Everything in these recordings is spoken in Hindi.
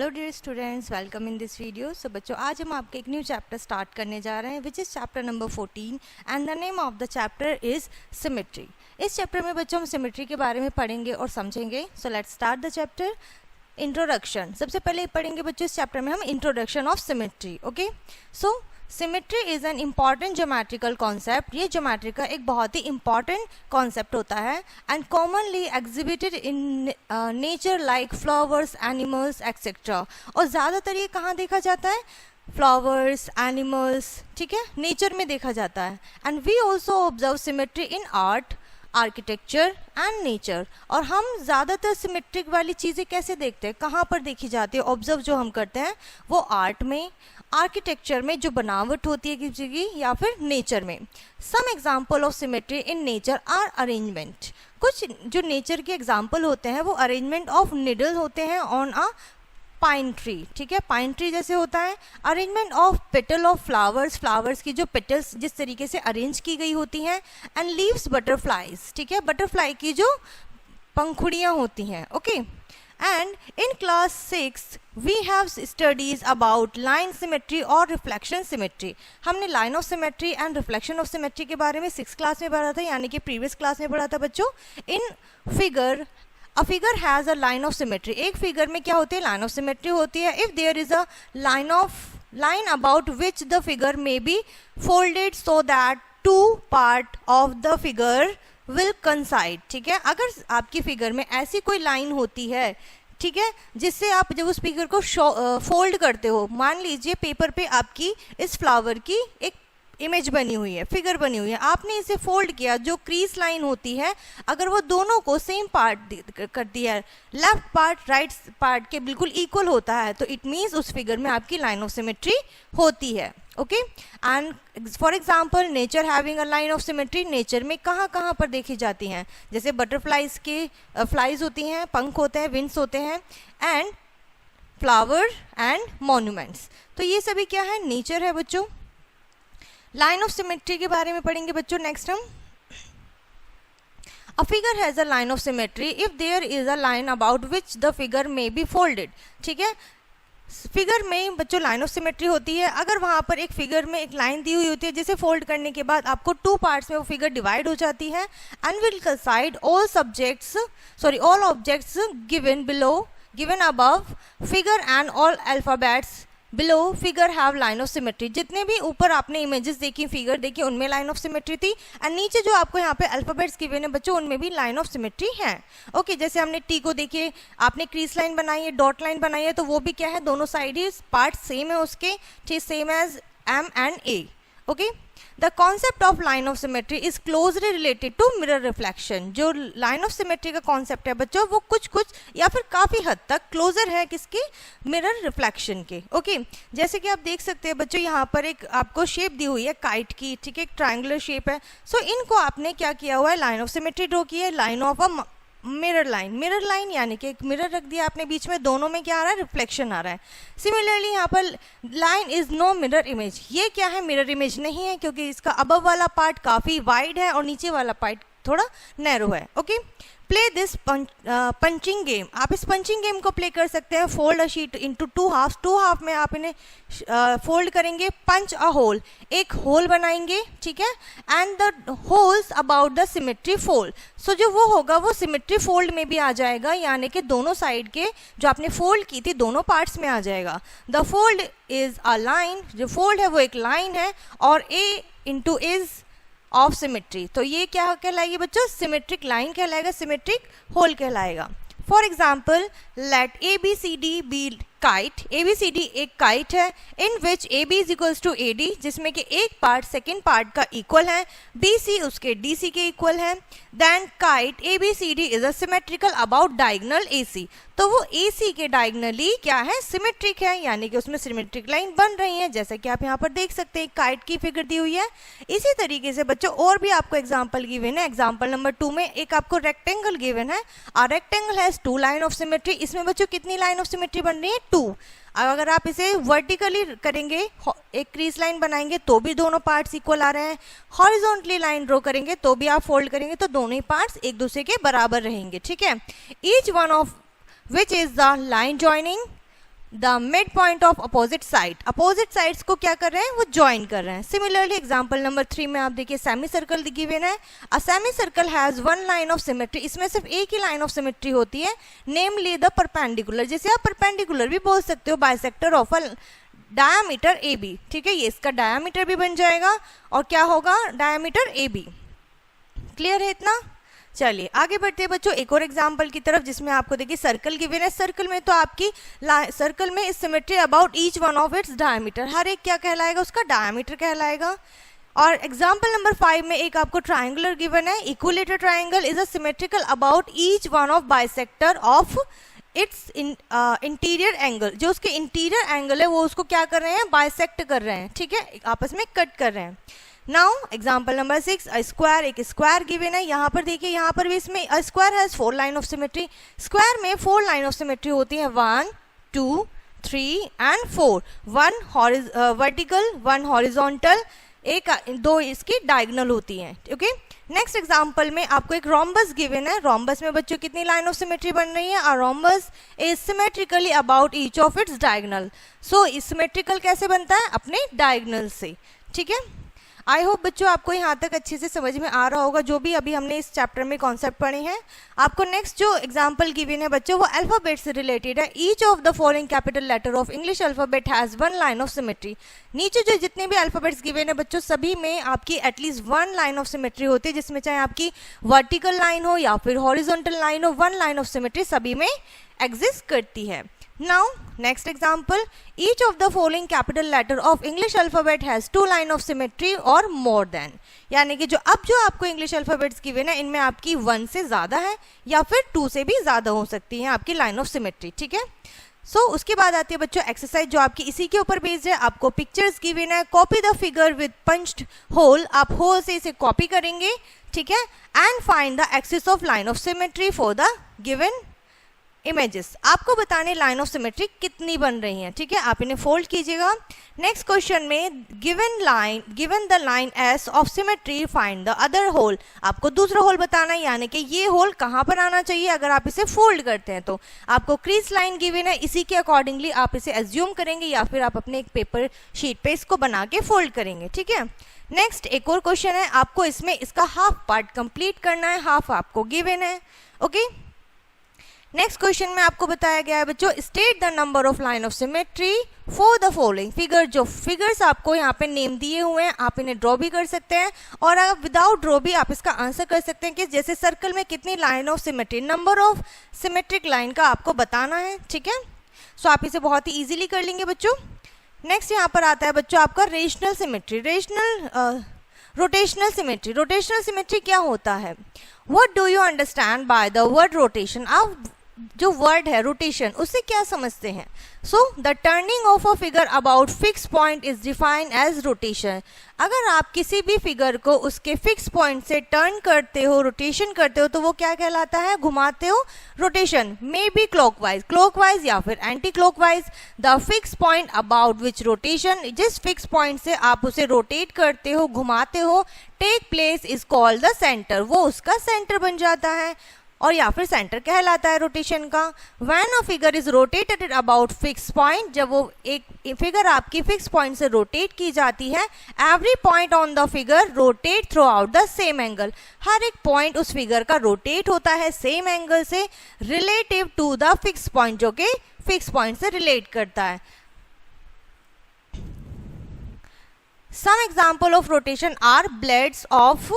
Hello dear students, welcome in this video. So बच्चों, आज हम आपके एक न्यू चैप्टर स्टार्ट करने जा रहे हैं which is chapter number 14 and the name of the chapter is symmetry. इस चैप्टर में बच्चों हम सिमेट्री के बारे में पढ़ेंगे और समझेंगे। So let's start the chapter. Introduction, सबसे पहले पढ़ेंगे बच्चों इस चैप्टर में हम introduction of symmetry. Okay, so symmetry is an important geometrical concept. ये ज्योमेट्री का एक बहुत ही इंपॉर्टेंट कॉन्सेप्ट होता है and commonly exhibited in nature like flowers, animals etcetera. और ज़्यादातर ये कहाँ देखा जाता है? फ्लावर्स, एनिमल्स, ठीक है, नेचर में देखा जाता है। And we also observe symmetry in art, architecture and nature. और हम ज़्यादातर सिमेट्रिक वाली चीज़ें कैसे देखते हैं, कहाँ पर देखी जाती है? ऑब्जर्व जो हम करते हैं वो आर्ट में, आर्किटेक्चर में जो बनावट होती है किसी की, या फिर नेचर में। Some example of symmetry in nature are arrangement. कुछ जो नेचर के एग्जाम्पल होते हैं वो अरेंजमेंट ऑफ निडल होते हैं ऑन अ पाइन ट्री, ठीक है, पाइन ट्री जैसे होता है। Arrangement of petal of flowers, flowers की जो पेटल्स जिस तरीके से अरेंज की गई होती हैं। एंड लीव्स बटरफ्लाइज, ठीक है, बटरफ्लाई की जो पंखुड़ियाँ होती हैं। Okay, and in class 6 we have studies about line symmetry और reflection symmetry। हमने line of symmetry and reflection of symmetry के बारे में 6th क्लास में पढ़ा था, यानी कि प्रीवियस क्लास में पढ़ा था बच्चों। In figure a figure has a line of symmetry। एक फिगर में क्या होती है? line of symmetry होती है। if there is a line about which the figure may be folded so that two part of the figure will कंसाइड, ठीक है। अगर आपकी फिगर में ऐसी कोई लाइन होती है, ठीक है, जिससे आप जब उस फिगर को फोल्ड करते हो, मान लीजिए पेपर पे आपकी इस फ्लावर की एक इमेज बनी हुई है, फिगर बनी हुई है, आपने इसे फोल्ड किया, जो क्रीज लाइन होती है अगर वो दोनों को सेम पार्ट कर दिया है, लेफ्ट पार्ट राइट पार्ट के बिल्कुल इक्वल होता है, तो इट मीन्स उस फिगर में आपकी लाइन ऑफ सिमेट्री होती है। Okay, and for example nature having a line of symmetry. Nature में कहाँ कहाँ पर देखी जाती हैं? जैसे बटरफ्लाइज के फ्लाइज होती हैं, पंख होते हैं, विंग्स होते हैं, एंड फ्लावर एंड मॉन्यूमेंट्स। तो ये सभी क्या है? नेचर है बच्चों। लाइन ऑफ सिमेट्री के बारे में पढ़ेंगे बच्चों नेक्स्ट हम। A figure has a line of symmetry if there is a line about which the figure may be folded, ठीक है। फिगर में बच्चों लाइन ऑफ सिमेट्री होती है अगर वहाँ पर एक फिगर में एक लाइन दी हुई होती है जिसे फोल्ड करने के बाद आपको टू पार्ट्स में वो फिगर डिवाइड हो जाती है। And will कंसाइड all objects given above figure and all alphabets below figure have line of symmetry. जितने भी ऊपर आपने इमेजेस देखी, फिगर देखी, उनमें लाइन ऑफ सिमेट्री थी, एंड नीचे जो आपको यहाँ पे अल्फाबेट्स गिवन है बच्चों, उनमें भी लाइन ऑफ सिमेट्री है। ओके, जैसे हमने टी को देखिए, आपने क्रीज लाइन बनाई है, डॉट लाइन बनाई है, तो वो भी क्या है? दोनों साइड ही पार्ट सेम है उसके, ठीक, same as M and A. Okay, the concept of line of symmetry is closely related to mirror reflection. जो लाइन ऑफ सिमेट्री का कॉन्सेप्ट है बच्चों, वो कुछ या फिर काफ़ी हद तक क्लोजर है किसके? मिरर रिफ्लेक्शन के। ओके, जैसे कि आप देख सकते हैं बच्चों, यहाँ पर एक आपको शेप दी हुई है काइट की, ठीक है, एक ट्रायंगुलर शेप है। सो इनको आपने क्या किया हुआ है? लाइन ऑफ सिमेट्री ड्रॉ की है, line of a mirror line यानी कि एक मिरर रख दिया आपने बीच में, दोनों में क्या आ रहा है? रिफ्लेक्शन आ रहा है। सिमिलरली यहाँ पर line is no mirror image. ये क्या है? मिरर इमेज नहीं है, क्योंकि इसका अबव वाला पार्ट काफ़ी वाइड है और नीचे वाला पार्ट थोड़ा नैरो है। Okay, play this punching game. आप इस पंचिंग गेम को प्ले कर सकते हैं। Fold a sheet into two half में आप इन्हें फोल्ड करेंगे। पंच अ होल, एक होल बनाएंगे, ठीक है, and the holes about the symmetry fold. So जो वो होगा वो सिमेट्री फोल्ड में भी आ जाएगा, यानी कि दोनों साइड के जो आपने फोल्ड की थी दोनों पार्ट्स में आ जाएगा। The fold is a line, जो फोल्ड है वो एक लाइन है, और a into is of symmetry. तो ये क्या कहलाएगी बच्चों? सिमेट्रिक लाइन कहलाएगा, सिमेट्रिक होल कहलाएगा। For example, let A B C D be kite. A B C D एक काइट है, in which A B is equals to A D, जिसमें कि एक पार्ट सेकेंड पार्ट का इक्वल है, बी सी उसके डी सी के इक्वल है। Then kite A B C D is a symmetrical about diagonal A C. तो वो ए सी के डायगनली क्या है? सिमेट्रिक है, यानी कि उसमें सिमेट्रिक लाइन बन रही है, जैसा कि आप यहाँ पर देख सकते हैं काइट की फिगर दी हुई है। इसी तरीके से बच्चों और भी आपको एग्जाम्पल गिवन है। एग्जाम्पल नंबर 2 में एक आपको रेक्टेंगल गिवन है। A rectangle has 2 line of symmetry. इसमें बच्चों कितनी लाइन ऑफ सिमेट्री बन रही है? 2। अगर आप इसे वर्टिकली करेंगे, एक क्रीज लाइन बनाएंगे तो भी दोनों पार्ट्स इक्वल आ रहे हैं। हॉरिजॉन्टली लाइन ड्रॉ करेंगे तो भी आप फोल्ड करेंगे तो दोनों ही पार्ट्स एक दूसरे के बराबर रहेंगे, ठीक है। Each one of which is the line joining the mid point of opposite side, opposite sides को क्या कर रहे हैं, वो ज्वाइन कर रहे हैं। सिमिलरली एग्जांपल नंबर 3 में आप देखिए सेमी सर्कल गिवन है, a semi circle has one line of symmetry, इसमें सिर्फ एक ही लाइन ऑफ सिमेट्री होती है, नेमली द परपेंडिकुलर, जैसे आप परपेंडिकुलर भी बोल सकते हो, bisector of a diameter A B, ठीक है, ये इसका डायामीटर भी बन जाएगा और क्या होगा, डायामीटर ए बी। क्लियर है इतना? चलिए आगे बढ़ते हैं बच्चों एक और एग्जांपल की तरफ, जिसमें आपको देखिए सर्कल गिवन है। सर्कल में तो आपकी सर्कल में is symmetry about each one of its diameter, हर एक क्या कहलाएगा, उसका डायमीटर कहलाएगा। और एग्जांपल नंबर 5 में एक आपको ट्राइंगुलर गिवन है, equilateral triangle is a symmetrical about each one of bisector of its interior angle, जो उसके इंटीरियर एंगल है वो उसको क्या कर रहे हैं, बाइसेक्ट कर रहे हैं, ठीक है, आपस में कट कर रहे हैं। Now example number 6, a square, एक स्क्वायर गिवन है। यहाँ पर देखिए, यहाँ पर भी इसमें अ square has 4 line of symmetry, square में 4 लाइन ऑफ सिमेट्री होती है, 1 2 3 एंड 4, 1 वर्टिकल 1 हॉरिजॉन्टल, एक 2 इसकी डायगोनल होती हैं, ओके। नेक्स्ट एग्जाम्पल में आपको एक रोम्बस गिवन है, रोम्बस में बच्चों कितनी लाइन ऑफ सिमेट्री बन रही है, और rhombus is symmetrically about each of its diagonal. So symmetrical कैसे बनता है, अपने डायगोनल से, ठीक है। आई होप बच्चों आपको यहाँ तक अच्छे से समझ में आ रहा होगा जो भी अभी हमने इस चैप्टर में कॉन्सेप्ट पढ़े हैं। आपको नेक्स्ट जो एग्जांपल गिवन है बच्चों वो अल्फाबेट से रिलेटेड है। Each of the following capital letter of English alphabet has 1 line of symmetry. नीचे जो जितने भी अल्फाबेट्स गिवन है बच्चों सभी में आपकी एटलीस्ट 1 लाइन ऑफ सिमेट्री होती है, जिसमें चाहे आपकी वर्टिकल लाइन हो या फिर हॉरिजॉन्टल लाइन हो, 1 लाइन ऑफ सिमेट्री सभी में एग्जिस्ट करती है। Now next example, each of the following capital letter of English alphabet has 2 line of symmetry or more than, यानी कि जो आपको इंग्लिश अल्फाबेट्स गिवन है इनमें आपकी 1 से ज़्यादा है या फिर 2 से भी ज़्यादा हो सकती है आपकी लाइन ऑफ सिमेट्री, ठीक है। उसके बाद आती है बच्चों एक्सरसाइज जो आपकी इसी के ऊपर बेस्ड है। आपको पिक्चर्स गिवन है, copy the figure with punched hole, आप होल से इसे कॉपी करेंगे, ठीक है, and find the axis of line of symmetry for the given images. आपको बताने लाइन ऑफ सिमेट्री कितनी बन रही हैं, ठीक है, आप इन्हें फोल्ड कीजिएगा। नेक्स्ट क्वेश्चन में given the lines of symmetry find the other hole, आपको दूसरा होल बताना है, यानी कि ये होल कहाँ पर आना चाहिए अगर आप इसे फोल्ड करते हैं। तो आपको क्रीज लाइन गिवन है, इसी के अकॉर्डिंगली आप इसे एज्यूम करेंगे या फिर आप अपने एक पेपर शीट पे इसको बना के फोल्ड करेंगे, ठीक है। नेक्स्ट एक और क्वेश्चन है, आपको इसमें इसका हाफ पार्ट कंप्लीट करना है, हाफ आपको गिवन है, ओके। नेक्स्ट क्वेश्चन में आपको बताया गया है बच्चों, state the number of line of symmetry for the following figure. जो फिगर्स आपको यहाँ पे नेम दिए हुए हैं आप इन्हें ड्रॉ भी कर सकते हैं और आप विदाउट ड्रॉ भी आप इसका आंसर कर सकते हैं कि जैसे सर्कल में कितनी line of symmetry, number of symmetric line का आपको बताना है, ठीक है। सो आप इसे बहुत ही ईजिली कर लेंगे बच्चों। नेक्स्ट यहाँ पर आता है बच्चों आपका rational symmetry, rotational symmetry. Rotational symmetry क्या होता है, what do you understand by the word rotation. आप जो वर्ड है रोटेशन उससे क्या समझते हैं। So the turning of a figure about fix point is defined as rotation. अगर आप किसी भी फिगर को उसके फिक्स पॉइंट से टर्न करते हो, रोटेशन करते हो, तो वो क्या कहलाता है, घुमाते हो, रोटेशन। मे बी क्लॉकवाइज या फिर anti clockwise. The fix point about which rotation, जिस फिक्स पॉइंट से आप उसे रोटेट करते हो, घुमाते हो, take place is called the centre, वो उसका सेंटर बन जाता है और या फिर सेंटर कहलाता है रोटेशन का। When a figure is rotated about fix point, जब वो एक फिगर आपकी फिक्स पॉइंट से रोटेट की जाती है, every point on the figure rotate through out the same angle. हर एक पॉइंट उस फिगर का रोटेट होता है सेम एंगल से, relative to the fix point, जो कि फिक्स पॉइंट से रिलेट करता है। Some example of rotation are blades of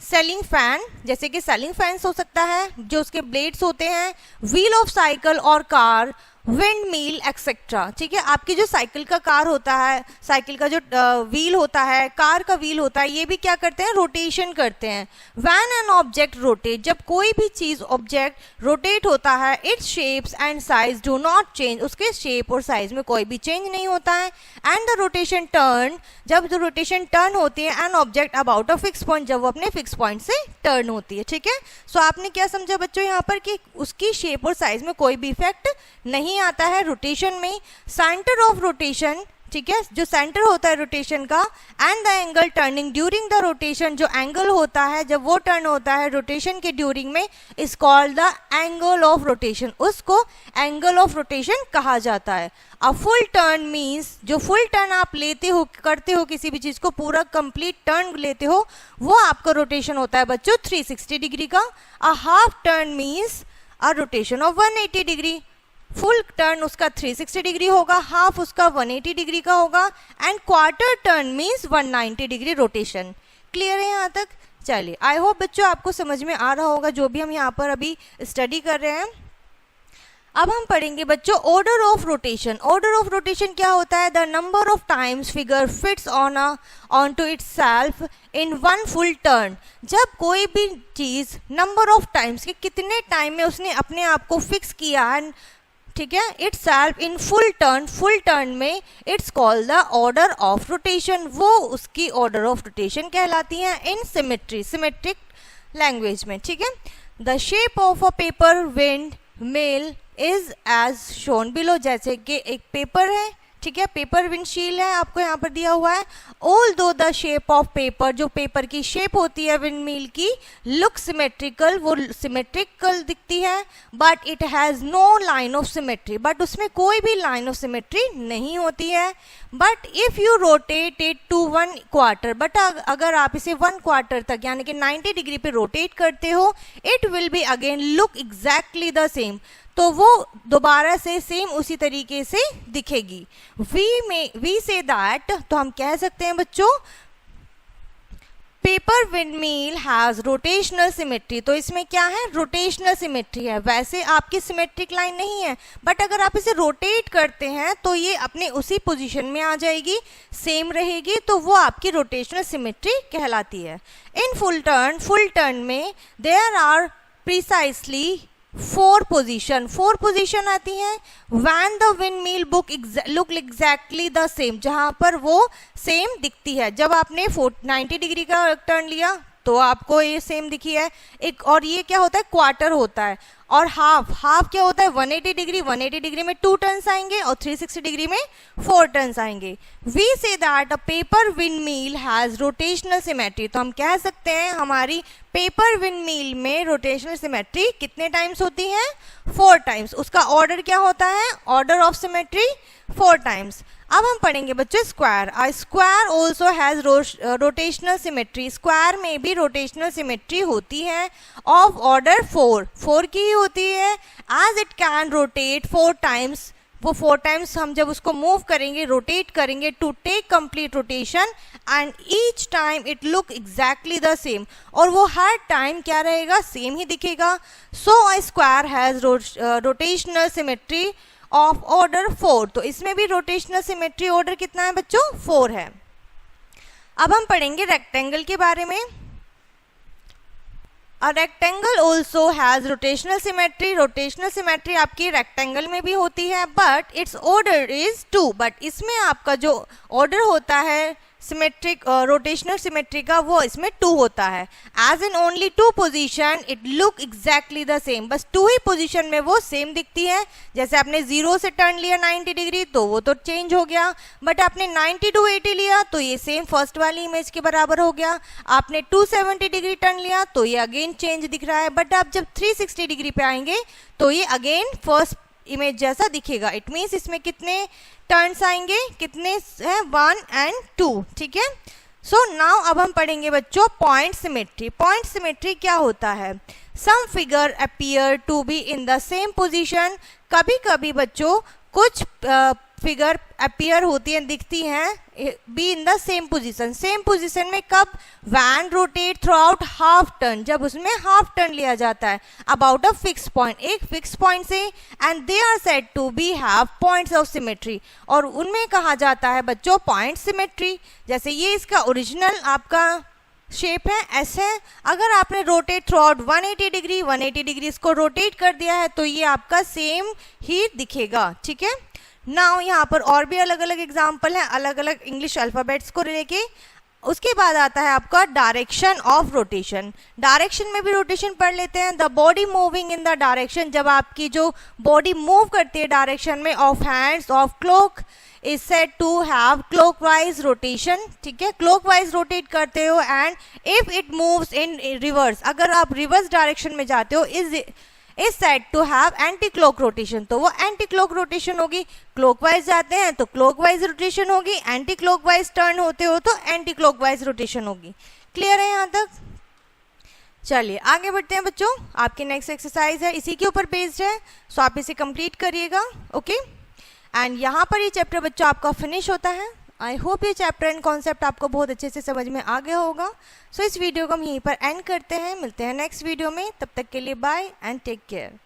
ceiling fan, जैसे कि सेलिंग फैंस हो सकता है जो उसके ब्लेड्स होते हैं, व्हील ऑफ साइकिल और कार, विंड मिल एक्सेट्रा, ठीक है। आपकी जो साइकिल का कार होता है, साइकिल का जो व्हील होता है, कार का व्हील होता है, ये भी क्या करते हैं, रोटेशन करते हैं। व्हेन एन ऑब्जेक्ट रोटेट, जब कोई भी चीज ऑब्जेक्ट रोटेट होता है, it's shapes and size do not change, उसके शेप और साइज में कोई भी चेंज नहीं होता है। एंड द रोटेशन टर्न, जब जो रोटेशन टर्न होती है, an object about a fix point, जब वो अपने फिक्स पॉइंट से टर्न होती है, ठीक है। सो आपने क्या समझा बच्चों यहाँ पर कि उसकी शेप और साइज में कोई भी इफेक्ट नहीं आता है रोटेशन में। सेंटर ऑफ रोटेशन, ठीक है, जो सेंटर होता है रोटेशन का, and the angle turning during the rotation, जो एंगल होता है जब वो टर्न होता है रोटेशन के ड्यूरिंग में, is called the angle of rotation, उसको एंगल ऑफ रोटेशन कहा जाता है। अ फुल टर्न मीन्स, जो फुल टर्न आप लेते हो, करते हो किसी भी चीज को, पूरा कंप्लीट टर्न लेते हो, वो आपका रोटेशन होता है बच्चों 360 डिग्री का। A half turn means a rotation of 180 degree, full turn उसका 360 डिग्री होगा, हाफ उसका 180 डिग्री का होगा, and quarter turn means 190 degree rotation. Clear है यहाँ तक? चलिए, आई होप बच्चों आपको समझ में आ रहा होगा जो भी हम यहाँ पर अभी स्टडी कर रहे हैं। अब हम पढ़ेंगे बच्चों order of rotation. Order of rotation क्या होता है? The number of times figure fits on to itself in one full turn. जब कोई भी चीज नंबर ऑफ टाइम्स के कितने टाइम में उसने अपने आप को फिक्स किया है, ठीक है, itself in full turn में, it's called the order of rotation, वो उसकी ऑर्डर ऑफ रोटेशन कहलाती है इन सिमेट्रिक लैंग्वेज में, ठीक है। The shape of a paper windmill is as shown below, जैसे कि एक पेपर है, ठीक है, पेपर विंडशील है, आपको यहाँ पर दिया हुआ है। ऑल दो द शेप ऑफ पेपर, जो पेपर की शेप होती है विंड मिल की, लुक सिमेट्रिकल, वो सिमेट्रिकल दिखती है, but it has no line of symmetry, but उसमें कोई भी लाइन ऑफ सिमेट्री नहीं होती है। But if you rotate it to 1 quarter, but अगर आप इसे 1 क्वार्टर तक यानी कि 90 डिग्री पे रोटेट करते हो, it will be again look exactly the same, तो वो दोबारा से सेम उसी तरीके से दिखेगी। वी से दैट, तो हम कह सकते हैं बच्चों paper windmill has rotational symmetry, तो इसमें क्या है? रोटेशनल सिमेट्री है। वैसे आपकी सिमेट्रिक लाइन नहीं है, बट अगर आप इसे रोटेट करते हैं तो ये अपने उसी पोजीशन में आ जाएगी, सेम रहेगी, तो वो आपकी रोटेशनल सिमेट्री कहलाती है। इन फुल टर्न में देयर आर प्रिसाइसली 4 पोजीशन आती हैं। When the wind mill look exactly the same, जहां पर वो सेम दिखती है। जब आपने 90 डिग्री का टर्न लिया तो आपको ये सेम दिखी है एक, और ये क्या होता है? क्वार्टर होता है। और हाफ क्या होता है? 180 डिग्री में 2 टर्न्स आएंगे और 360 डिग्री में 4 टर्न्स आएंगे। We say that a paper windmill has rotational symmetry, तो हम कह सकते हैं हमारी पेपर विंड मिल में रोटेशनल सिमेट्री कितने टाइम्स होती है? 4 टाइम्स। उसका ऑर्डर क्या होता है? Order of symmetry 4 times. अब हम पढ़ेंगे बच्चों square. A square also has rotational symmetry, square में भी रोटेशनल सिमेट्री होती है ऑफ ऑर्डर 4 की ही होती है। As it can rotate 4 times, वो 4 टाइम्स हम जब उसको मूव करेंगे, रोटेट करेंगे to take complete rotation, and each time it look exactly the same, और वो हर टाइम क्या रहेगा? सेम ही दिखेगा। So a square has rotational symmetry of order 4, तो इसमें भी रोटेशनल सिमेट्री ऑर्डर कितना है बच्चों? 4 है। अब हम पढ़ेंगे रेक्टेंगल के बारे में। A rectangle also has rotational symmetry, rotational symmetry आपकी रेक्टेंगल में भी होती है, but it's order is 2, but इसमें आपका जो ऑर्डर होता है सिमेट्रिक रोटेशनल सिमेट्री का, वो इसमें 2 होता है। As in only 2 position it look exactly the same, बस 2 ही पोजीशन में वो सेम दिखती है। जैसे आपने 0 से टर्न लिया 90 डिग्री तो वो तो चेंज हो गया, बट आपने 90 to 80 लिया तो ये सेम फर्स्ट वाली इमेज के बराबर हो गया। आपने 270 डिग्री टर्न लिया तो ये अगेन चेंज दिख रहा है, बट आप जब 360 डिग्री पे आएंगे तो ये अगेन फर्स्ट इमेज जैसा दिखेगा। इट मीन्स इसमें कितने टर्न्स आएंगे? कितने हैं? 1 and 2, ठीक है। सो नाउ अब हम पढ़ेंगे बच्चों पॉइंट सिमेट्री। पॉइंट सिमेट्री क्या होता है? Some figure appear to be in the same position, कभी कभी बच्चों कुछ फिगर अपीयर होती हैं, दिखती हैं be in the same position. Same position में कब? When rotate through out half turn, जब उसमें हाफ टर्न लिया जाता है अबाउट अ फिक्स पॉइंट, एक फिक्स पॉइंट से, and they are said to be have points of symmetry, और उनमें कहा जाता है बच्चों पॉइंट सिमेट्री। जैसे ये इसका ओरिजिनल आपका शेप है, ऐसे है। अगर आपने रोटेट थ्रू आउट 180 डिग्री इसको रोटेट कर दिया है तो ये आपका सेम ही दिखेगा, ठीक है। नाउ यहाँ पर और भी अलग अलग एग्जाम्पल हैं, अलग अलग इंग्लिश अल्फ़ाबेट्स को लेके। उसके बाद आता है आपका डायरेक्शन ऑफ रोटेशन। डायरेक्शन में भी रोटेशन पढ़ लेते हैं। The body moving in the direction, जब आपकी जो बॉडी मूव करती है डायरेक्शन में of hands of clock is said to have clockwise rotation. ठीक है, क्लॉकवाइज रोटेट करते हो। And if it moves in reverse, अगर आप रिवर्स डायरेक्शन में जाते हो is said to have anti clock rotation, तो वो एंटी क्लॉक रोटेशन होगी। क्लॉकवाइज जाते हैं तो क्लॉकवाइज रोटेशन होगी, एंटी क्लॉकवाइज टर्न होते हो तो एंटी क्लॉकवाइज रोटेशन होगी। क्लियर है यहाँ तक? चलिए आगे बढ़ते हैं बच्चों। आपकी नेक्स्ट एक्सरसाइज है, इसी के ऊपर बेस्ड है, सो आप इसे कंप्लीट करिएगा। ओके, एंड यहाँ पर ये चैप्टर बच्चों आपका फिनिश होता है। आई होप ये चैप्टर एंड कॉन्सेप्ट आपको बहुत अच्छे से समझ में आ गया होगा। सो इस वीडियो को हम यहीं पर एंड करते हैं, मिलते हैं नेक्स्ट वीडियो में। तब तक के लिए बाय एंड टेक केयर।